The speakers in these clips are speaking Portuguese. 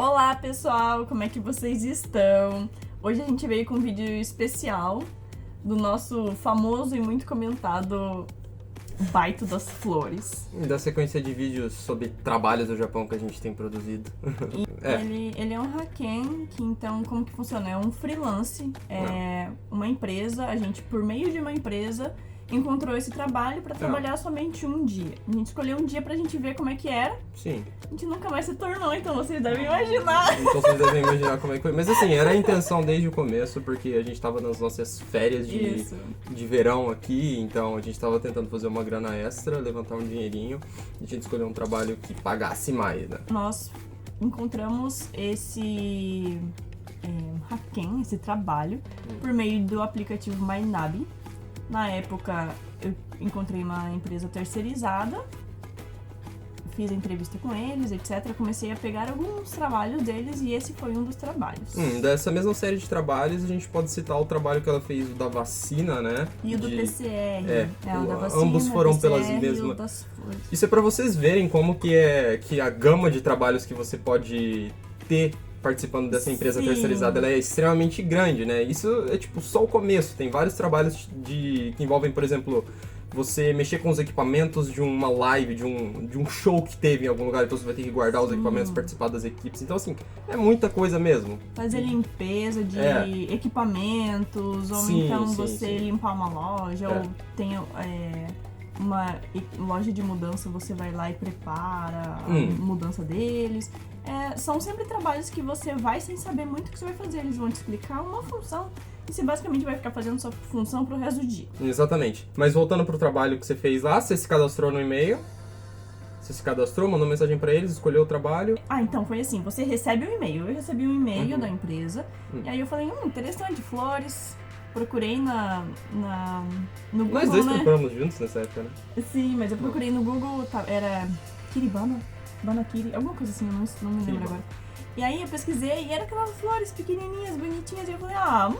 Olá pessoal, como é que vocês estão? Hoje a gente veio com um vídeo especial do nosso famoso e muito comentado Baito das Flores. Da sequência de vídeos sobre trabalhos do Japão que a gente tem produzido. Ele é um haken, que então como que funciona? É um freelance, uma empresa, a gente por meio de uma empresa encontrou esse trabalho pra trabalhar somente um dia. A gente escolheu um dia pra gente ver como é que era. Sim. A gente nunca mais se tornou, então vocês devem imaginar. Então vocês devem imaginar como é que foi. Mas assim, era a intenção desde o começo, porque a gente tava nas nossas férias de verão aqui, então a gente tava tentando fazer uma grana extra, levantar um dinheirinho, e a gente escolheu um trabalho que pagasse mais, né? Nós encontramos esse haken, esse trabalho, por meio do aplicativo MyNabi. Na época, eu encontrei uma empresa terceirizada, fiz a entrevista com eles, etc. Comecei a pegar alguns trabalhos deles e esse foi um dos trabalhos. Dessa mesma série de trabalhos, a gente pode citar o trabalho que ela fez, o da vacina, né? E o do PCR. O da vacina, ambos foram PCR pelas e mesmas. o das flores. Isso é pra vocês verem como que a gama de trabalhos que você pode ter participando dessa empresa terceirizada, ela é extremamente grande, né? Isso é tipo só o começo. Tem vários trabalhos que envolvem, por exemplo, você mexer com os equipamentos de uma live, de um show que teve em algum lugar, então você vai ter que guardar os equipamentos, participar das equipes. Então, assim, é muita coisa mesmo. Fazer limpeza de equipamentos, ou então você limpar uma loja, ou tem uma loja de mudança, você vai lá e prepara a mudança deles. São sempre trabalhos que você vai sem saber muito o que você vai fazer. Eles vão te explicar uma função e você basicamente vai ficar fazendo sua função pro resto do dia. Exatamente. Mas voltando pro trabalho que você fez lá, você se cadastrou no e-mail. Você se cadastrou, mandou mensagem pra eles, escolheu o trabalho. Então foi assim, você recebe um e-mail. Eu recebi um e-mail da empresa. E aí eu falei, interessante, flores. Procurei no Google, Nós dois procuramos juntos nessa época, né? Sim, mas eu procurei no Google, era Kiribana, Banakiri, alguma coisa assim, eu não me lembro agora. E aí eu pesquisei e era aquelas flores pequenininhas, bonitinhas, e eu falei,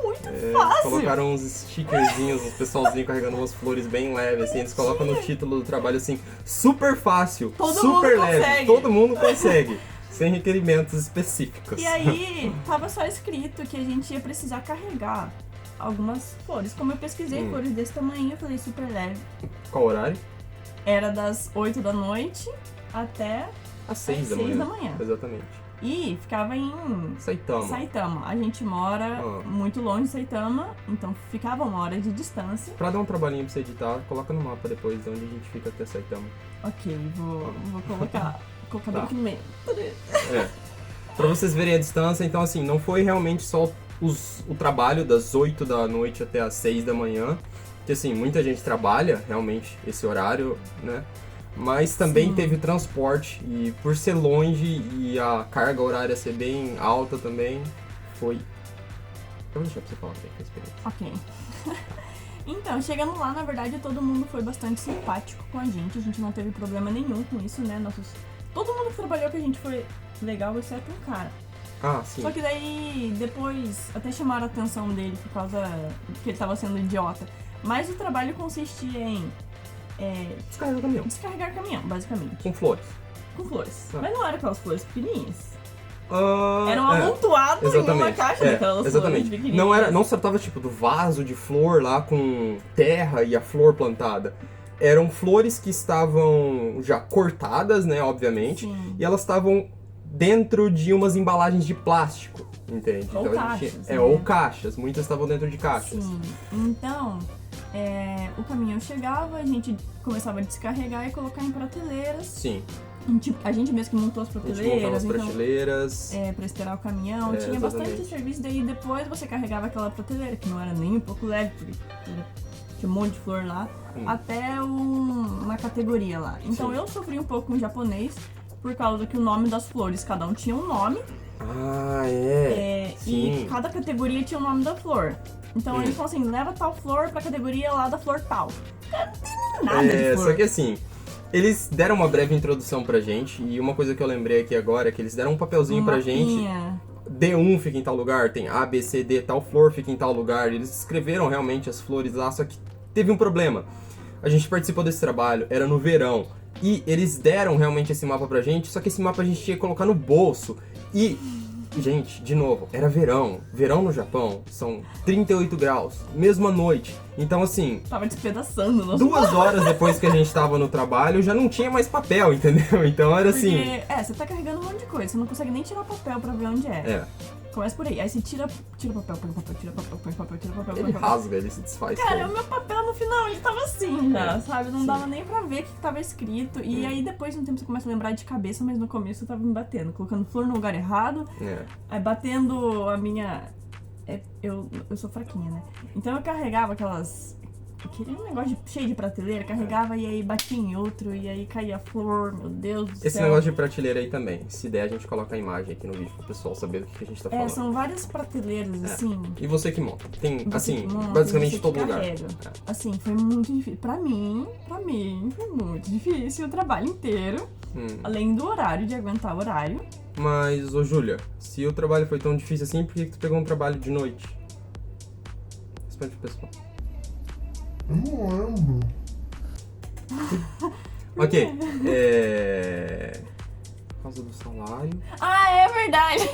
muito fácil! Colocaram uns stickerzinhos, uns pessoalzinho carregando umas flores bem leves, assim, eles colocam no título do trabalho assim, super fácil, super leve, todo mundo consegue, sem requerimentos específicos. E aí tava só escrito que a gente ia precisar carregar algumas flores. Como eu pesquisei flores desse tamanho, eu falei super leve. Qual horário? Era das 8 da noite até às 6 da manhã. Exatamente. E ficava em Saitama. A gente mora muito longe de Saitama, então ficava 1 hora de distância. Pra dar um trabalhinho pra você editar, coloca no mapa depois de onde a gente fica até Saitama. Ok, vou colocar bem aqui no meio. Pra vocês verem a distância, então assim, não foi realmente só o trabalho das 8 da noite até as 6 da manhã, que assim, muita gente trabalha realmente esse horário, né? Mas também teve transporte e por ser longe e a carga horária ser bem alta também, foi... Eu vou deixar pra você falar aí, que experiência. Ok. Então, chegando lá, na verdade, todo mundo foi bastante simpático com a gente não teve problema nenhum com isso, né? Todo mundo que trabalhou com a gente foi legal, exceto um cara. Sim. Só que daí, depois, até chamaram a atenção dele por causa que ele tava sendo idiota. Mas o trabalho consistia em... Descarregar caminhão, basicamente. Com flores. Com flores. Mas não eram aquelas flores pequenininhas. Eram amontoadas em uma caixa daquelas flores pequenininhas. Não se tratava tipo do vaso de flor lá com terra e a flor plantada. Eram flores que estavam já cortadas, né, obviamente. Sim. E elas estavam dentro de umas embalagens de plástico, entende? Ou então, caixas. Ou caixas. Muitas estavam dentro de caixas. Sim. Então... o caminhão chegava, a gente começava a descarregar e colocar em prateleiras. Sim. A gente mesmo que montou as prateleiras. A gente montava as prateleiras. Pra esperar o caminhão. Tinha bastante serviço, daí depois você carregava aquela prateleira, que não era nem um pouco leve, porque tinha um monte de flor lá, até uma categoria lá. Então eu sofri um pouco com o japonês, por causa que o nome das flores, cada um tinha um nome. E cada categoria tinha o nome da flor. Então eles falam assim, leva tal flor pra categoria lá da flor tal. Não tem nada de flor. Só que assim, eles deram uma breve introdução pra gente, e uma coisa que eu lembrei aqui agora é que eles deram um papelzinho pra gente. D1 fica em tal lugar, tem A, B, C, D, tal flor fica em tal lugar. Eles escreveram realmente as flores lá, só que teve um problema. A gente participou desse trabalho, era no verão. E eles deram realmente esse mapa pra gente, só que esse mapa a gente tinha que colocar no bolso. E, gente, de novo, era verão. Verão no Japão são 38 graus, mesmo à noite. Então, assim... Tava despedaçando. 2 horas depois que a gente tava no trabalho, já não tinha mais papel, entendeu? Então era assim... Porque, você tá carregando um monte de coisa, você não consegue nem tirar o papel pra ver onde é. Começa por aí. Aí você tira o papel, põe o papel, tira o papel, põe o papel, tira o papel, põe o papel. Ele rasga, ele se desfaz. Cara, o meu papel no final, ele tava assim já, sabe? Não dava nem pra ver o que tava escrito. E aí depois de um tempo você começa a lembrar de cabeça, mas no começo eu tava me batendo. Colocando flor no lugar errado. Aí batendo a minha... Eu sou fraquinha, né? Então eu carregava aquele negócio cheio de prateleira, carregava e aí batia em outro, e aí caía flor, meu Deus do céu. Esse negócio de prateleira aí também, se der a gente coloca a imagem aqui no vídeo pro pessoal saber do que a gente tá falando. São várias prateleiras, assim. E você que monta. Tem, assim, monta, basicamente todo lugar. Assim, foi muito difícil. Pra mim, foi muito difícil o trabalho inteiro, além do horário, de aguentar o horário. Mas, ô Júlia, se o trabalho foi tão difícil assim, por que tu pegou um trabalho de noite? Responde pro pessoal. Eu não lembro. Ok, por causa do salário. Ah, é verdade!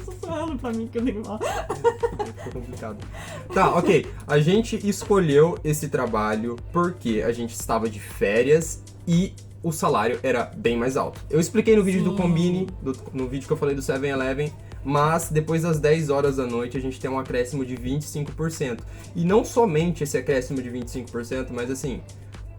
Tô falando pra mim que eu tenho mal. Ficou complicado. Tá, ok. A gente escolheu esse trabalho porque a gente estava de férias e o salário era bem mais alto. Eu expliquei no vídeo do Combini, no vídeo que eu falei do 7-Eleven, mas depois das 10 horas da noite a gente tem um acréscimo de 25%. E não somente esse acréscimo de 25%, mas assim,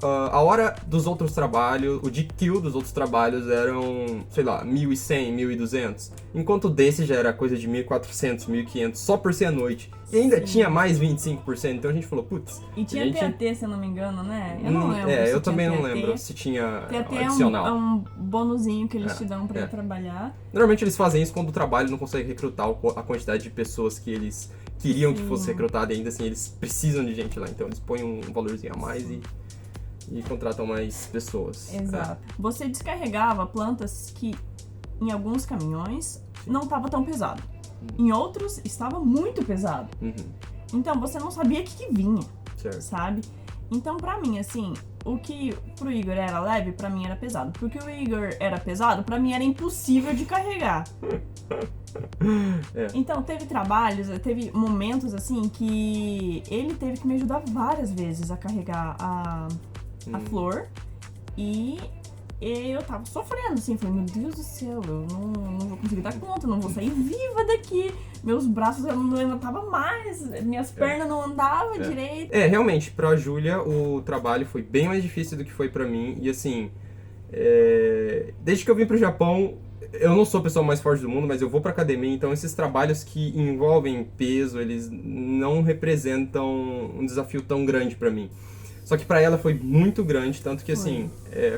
a hora dos outros trabalhos, o DQ dos outros trabalhos eram, sei lá, 1.100, 1.200, enquanto desse já era coisa de 1.400, 1.500, só por ser à noite. E ainda tinha mais 25%, então a gente falou, putz... E tinha TAT, se eu não me engano, né? Eu não lembro. Eu também não lembro se tinha TAT adicional. É um bonuzinho que eles te dão pra ir trabalhar. Normalmente eles fazem isso quando o trabalho não consegue recrutar a quantidade de pessoas que eles queriam que fosse recrutada, e ainda assim eles precisam de gente lá, então eles põem um valorzinho a mais e contratam mais pessoas. Exato. Você descarregava plantas que em alguns caminhões não estava tão pesado. Em outros estava muito pesado. Então você não sabia o que vinha, sabe? Então pra mim, assim, o que pro Igor era leve, pra mim era pesado. Porque o Igor era pesado, pra mim era impossível de carregar. Então teve momentos assim que ele teve que me ajudar várias vezes a carregar a flor, e eu tava sofrendo, assim, falei, meu Deus do céu, eu não vou conseguir dar conta, não vou sair viva daqui, meus braços eu não levantavam mais, minhas pernas não andavam direito. Realmente, pra Júlia o trabalho foi bem mais difícil do que foi pra mim, e assim, desde que eu vim pro Japão, eu não sou a pessoa mais forte do mundo, mas eu vou pra academia, então esses trabalhos que envolvem peso, eles não representam um desafio tão grande pra mim. Só que pra ela foi muito grande, tanto que assim,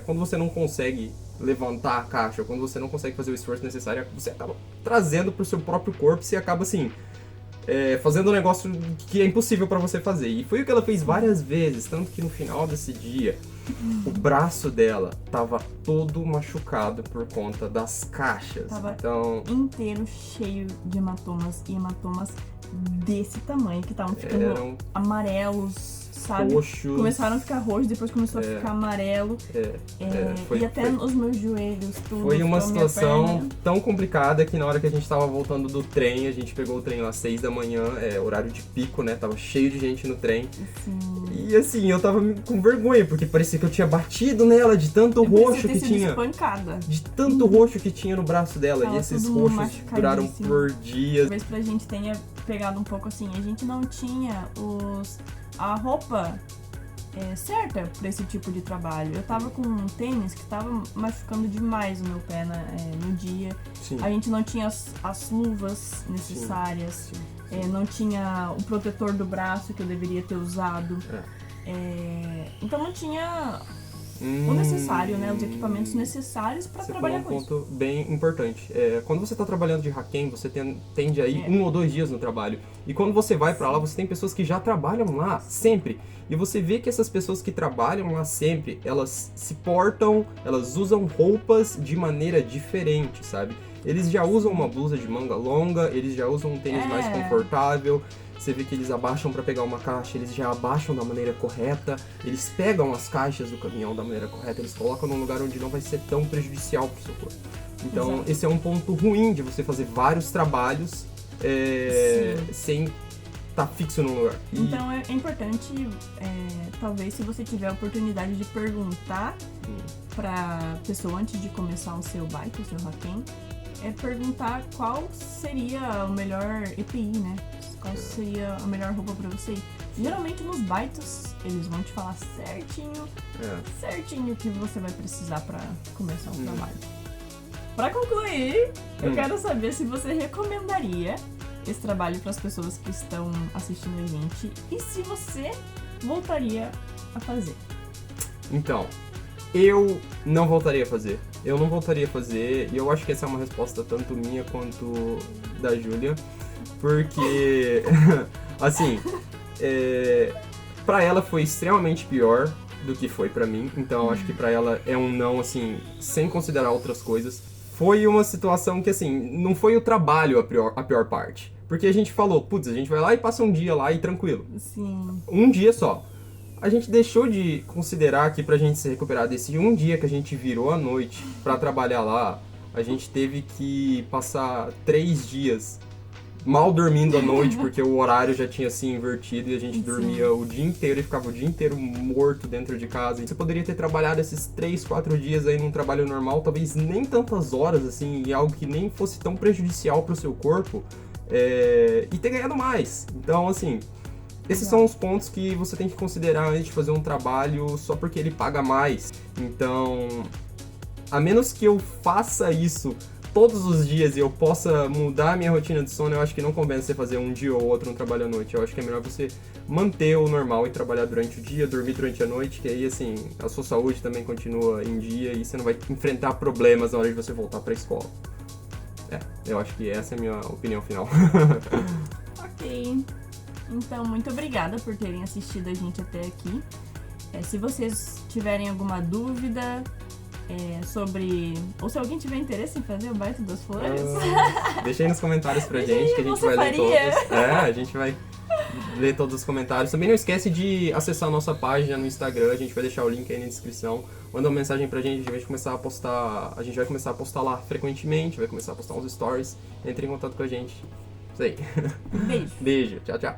quando você não consegue levantar a caixa, quando você não consegue fazer o esforço necessário, você acaba trazendo pro seu próprio corpo, você acaba assim, fazendo um negócio que é impossível pra você fazer. E foi o que ela fez várias vezes, tanto que no final desse dia, o braço dela tava todo machucado por conta das caixas. Tava então, inteiro cheio de hematomas, e hematomas desse tamanho, que estavam ficando amarelos, sabe? Roxos. Começaram a ficar roxos, depois começou a ficar amarelo. E até nos meus joelhos, tudo. Foi uma situação tão complicada que na hora que a gente tava voltando do trem, a gente pegou o trem lá às 6 da manhã, horário de pico, né? Tava cheio de gente no trem. Sim. E assim, eu tava com vergonha, porque parecia que eu tinha batido nela de tanto roxo que tinha. Espancada. De tanto roxo que tinha no braço dela. E esses roxos duraram por dias. Talvez pra gente tenha pegado um pouco assim, a gente não tinha a roupa certa pra esse tipo de trabalho. Eu tava com um tênis que tava machucando demais o meu pé no dia. Sim. A gente não tinha as luvas necessárias. Sim. Não tinha o protetor do braço que eu deveria ter usado. Então não tinha o necessário, né? Os equipamentos necessários para trabalhar com isso. Você falou um ponto bem importante. Quando você está trabalhando de Haken, você tende a ir 1 ou 2 dias no trabalho. E quando você vai para lá, você tem pessoas que já trabalham lá sempre. E você vê que essas pessoas que trabalham lá sempre, elas se portam, elas usam roupas de maneira diferente, sabe? Eles já usam uma blusa de manga longa, eles já usam um tênis mais confortável. você vê que eles abaixam para pegar uma caixa, eles já abaixam da maneira correta, eles pegam as caixas do caminhão da maneira correta, eles colocam num lugar onde não vai ser tão prejudicial pro seu corpo. Então, Exato. esse é um ponto ruim de você fazer vários trabalhos sem estar fixo num lugar. Então é importante, talvez se você tiver a oportunidade de perguntar pra pessoa antes de começar o seu bike, o seu Haken, perguntar qual seria o melhor EPI, né? Qual seria a melhor roupa pra você ir. Geralmente nos bikes eles vão te falar certinho o que você vai precisar pra começar o trabalho. Pra concluir, eu quero saber se você recomendaria esse trabalho para as pessoas que estão assistindo a gente e se você voltaria a fazer. Então, eu não voltaria a fazer. Eu não voltaria a fazer, e eu acho que essa é uma resposta tanto minha quanto da Júlia, porque, assim, pra ela foi extremamente pior do que foi pra mim, então eu acho que pra ela é um não, assim, sem considerar outras coisas. Foi uma situação que, assim, não foi o trabalho a pior parte. Porque a gente falou, putz, a gente vai lá e passa um dia lá e tranquilo. Sim. Um dia só. A gente deixou de considerar que pra gente se recuperar desse um dia que a gente virou à noite pra trabalhar lá, a gente teve que passar 3 dias mal dormindo à noite, porque o horário já tinha se invertido e a gente dormia o dia inteiro e ficava o dia inteiro morto dentro de casa. E você poderia ter trabalhado esses 3, 4 dias aí num trabalho normal, talvez nem tantas horas, assim, e algo que nem fosse tão prejudicial pro seu corpo, e ter ganhado mais. Então, assim, esses são os pontos que você tem que considerar antes de fazer um trabalho só porque ele paga mais. Então, a menos que eu faça isso todos os dias e eu possa mudar a minha rotina de sono, eu acho que não compensa você fazer um dia ou outro um trabalho à noite. Eu acho que é melhor você manter o normal e trabalhar durante o dia, dormir durante a noite, que aí, assim, a sua saúde também continua em dia e você não vai enfrentar problemas na hora de você voltar pra escola. Eu acho que essa é a minha opinião final. Ok. Então, muito obrigada por terem assistido a gente até aqui. Se vocês tiverem alguma dúvida sobre... Ou se alguém tiver interesse em fazer o Baita das Flores... Deixa aí nos comentários pra gente, que a gente vai ler todos. A gente vai ler todos os comentários. Também não esquece de acessar a nossa página no Instagram, a gente vai deixar o link aí na descrição. Manda uma mensagem pra gente, a gente vai começar a postar lá frequentemente, vai começar a postar uns stories. Entre em contato com a gente. Isso aí. Beijo. Beijo. Tchau, tchau.